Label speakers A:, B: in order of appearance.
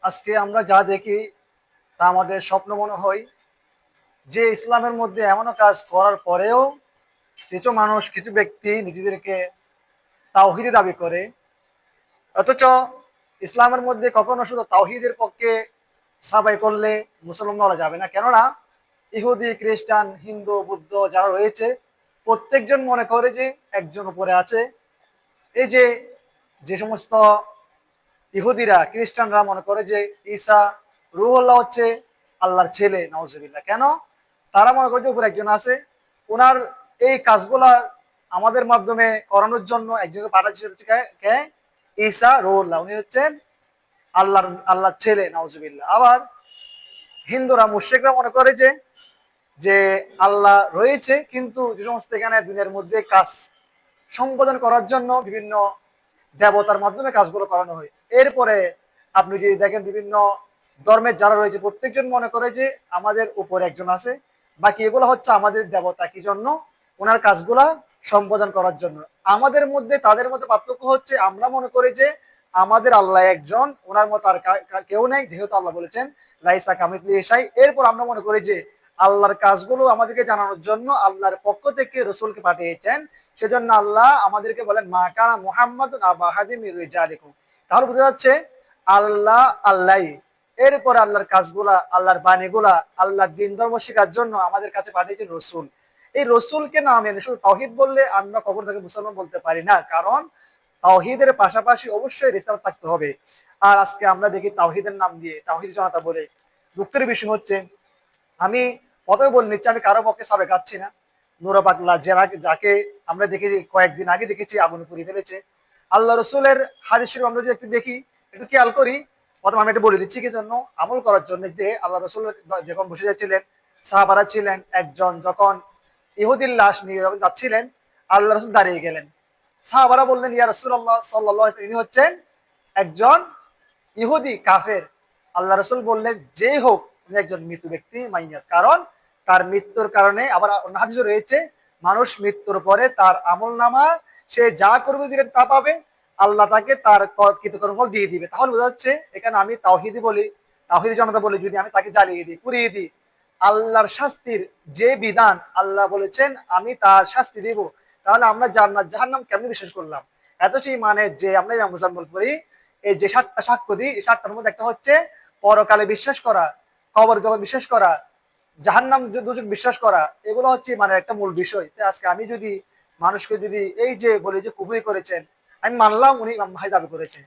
A: আজকে আমরা যা দেখি তা আমাদের স্বপ্ন মনে হয়। যে ইসলামের মধ্যে এমনও কাজ করার পরেও কিছু মানুষ, কিছু ব্যক্তি নিজেদেরকে তাওহীদি দাবি করে, অথচ ইসলামের মধ্যে কখনো শুধু তাওহীদের পক্ষে সাবাই করলে মুসলমান বলা যাবে না। কেননা ইহুদি, খ্রিস্টান, হিন্দু, বুদ্ধ যারা রয়েছে প্রত্যেকজন মনে করে যে একজন উপরে আছে। এই যে যে সমস্ত ইহুদিরা, খ্রিস্টানরা মনে করে যে ঈসা রূহুল্লাহ হচ্ছে আল্লাহর ছেলে, নাউজুবিল্লাহ। কেন? তারা মনে করে যে উপরে একজন আছে। ওনার এই কাজগুলা আমাদের মাধ্যমে করানোর জন্য একজনকে পাঠাচ্ছে হচ্ছে কে? ঈসা রূহুল্লাহ। উনি হচ্ছেন আল্লাহর ছেলে, নাউজুবিল্লাহ। আবার হিন্দুরা, মুশরিকরা মনে করে যে যে আল্লাহ রয়েছে, কিন্তু যে সমস্ত এখানে দুনিয়ার মধ্যে কাজ সম্পাদন করার জন্য বিভিন্ন দেবতার মাধ্যমে কাজগুলো করানো হয়। এরপরে আপনি যদি দেখেন বিভিন্ন ধর্মের যারা রয়েছে প্রত্যেকজন মনে করে যে আমাদের উপরে একজন আছে, বাকি এগুলো হচ্ছে আমাদের দেবতা। কি জন্য? ওনার কাজগুলা সম্পাদন করার জন্য। আমাদের মধ্যে তাদের মধ্যে পার্থক্য হচ্ছে আমরা মনে করি যে আমাদের আল্লাহ একজন, ওনার মতো আর কেউ নেই, যেহেতু আল্লাহ বলেছেন লাইসা কামিথলিহি শাই। এরপর আমরা মনে করি যে আল্লাহর কাজগুলো আমাদেরকে জানানোর জন্য আল্লাহর পক্ষ থেকে রসুলকে পাঠিয়েছেন। সেজন্য আল্লাহ আমাদেরকে বলেন মা কানা মুহাম্মাদুন আবা আহাদিম মির রিজালিকুম। তাহলে বোঝা যাচ্ছে আল্লাহ আল্লাহই। এরপরে আল্লাহর কাজগুলা, আল্লাহর বাণীগুলা, আল্লাহর দিন ধর্ম শেখার জন্য আমাদের কাছে পাঠিয়েছেন রসুল। এই রসুলকে না মেনে শুধু তাওহীদ বললে আমরা কবর থেকে মুসলমান বলতে পারি না, কারণ তাওহীদের পাশাপাশি অবশ্যই রিসালাত থাকতে হবে। আর আজকে আমরা দেখি তাওহীদের নাম দিয়ে তাওহীদ জনতা বলে। দুঃখের বিষয় হচ্ছে, আমি প্রথমে বলে নিচ্ছি, আমি কারো পক্ষে সাবেক যাচ্ছি না। নুরা পাগলা যাকে আমরা দেখেছি, কয়েকদিন আগে দেখেছি আগুনে পুড়িয়ে ফেলেছে। আল্লাহ রসুলের হাদিস শরীফ আমরা যদি একটু দেখি, একটু খেয়াল করি। প্রথম আমি এটা বলে দিচ্ছি কি জন্য, আমল করার জন্য। যে আল্লাহ রসুল যখন বসে যাচ্ছিলেন, সাহাবারা ছিলেন, একজন যখন ইহুদির লাশ নিয়ে যখন যাচ্ছিলেন, আল্লাহ রসুল দাঁড়িয়ে গেলেন। সাহাবারা বললেন ইয়া রাসূলুল্লাহ সাল্লাল্লাহু আলাইহি ওয়াসাল্লাম, ইনি হচ্ছেন একজন ইহুদি, কাফের। আল্লাহ রসুল বললেন যেই হোক উনি একজন মৃত ব্যক্তি, মাইয়াত। কারণ তার মৃত্যুর কারণে, আবার অন্য হাদিসে রয়েছে, মানুষ মৃত্যুর পরে তার আমল নামা সে যা করবে দিলেন তা পাবে, আল্লাহ তাকে তার কৃতকর্মফল দিয়ে দিবে। তাহলে বোঝা যাচ্ছে এখানে আমি তাওহীদি বলি, তাওহীদি জনতা বলি, যদি আমি তাকে জ্বালিয়ে দিই, পুড়িয়ে দিই, আল্লাহর শাস্তির যে বিধান আল্লাহ বলেছেন আমি তার শাস্তি দিব, তাহলে আমরা জান্নাত জাহান্নাম কেমনে বিশ্বাস করলাম? এত সেই মানে যে আমরা ইমাম মুজাম্মিল পড়ি, এই যে 7টা সাক্ষ্য দিই, এই 7টার মধ্যে একটা হচ্ছে পরকালে বিশ্বাস করা, কবর জগৎ বিশ্বাস করা, জাহান্নাম দুজক বিশ্বাস করা। এগুলো হচ্ছে মানে একটা মূল বিষয়। তো আজকে আমি যদি মানুষকে যদি এই যে বলি যে কুফরি করেছেন, আমি মানলাম উনি ইমাম মাহদী দাবি করেছেন,